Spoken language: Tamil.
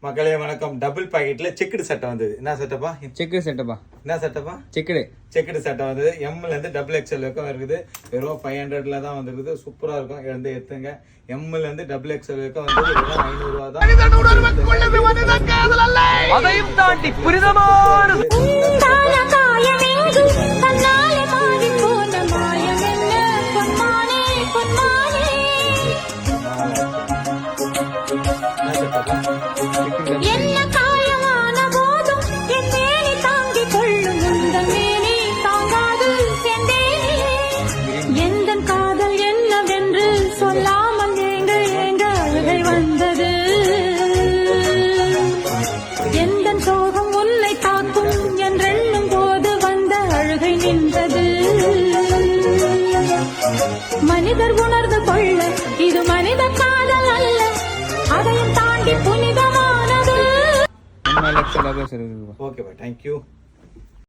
மக்களே வணக்கம். டபுள் பாக்கெட்ல செக்குடு சட்டை வந்தது. என்ன சட்டைப்பா? செக்குடு சட்டைப்பா. என்ன சட்டைப்பா? செக்குடு சட்டை வந்தது. எம்ல இருந்து டபுள் எக்ஸ்எல் வரைக்கும் இருக்குது. வெறும் 500ல தான் வந்திருக்குது. சூப்பரா இருக்கும். எழுந்து எடுத்துங்க. எம்ல இருந்து டபுள் எக்ஸ்எல் வரைக்கும் வந்து வெறும் 500 ரூபா தான். அதையும் தாண்டி புரிதமான என்ன காயமான போதும் என் மேனி தாங்கிக் கொள்ளும் உந்த மேனி தாங்காது சென்றேனே. எந்த காதல் என்னவென்று சொல்லாமல் ஏங்க ஏங்க அழுகை வந்தது. எந்த சோகம் உன்னை தாக்கும் என்றெண்ணும் போது வந்த அழுகை நின்றது. மனிதர் உணர்ந்து கொள்ள இது மனித காதல் அல்ல, அதையும் தாண்டி புனிதமானது. ஓகே பா, தேங்க்யூ.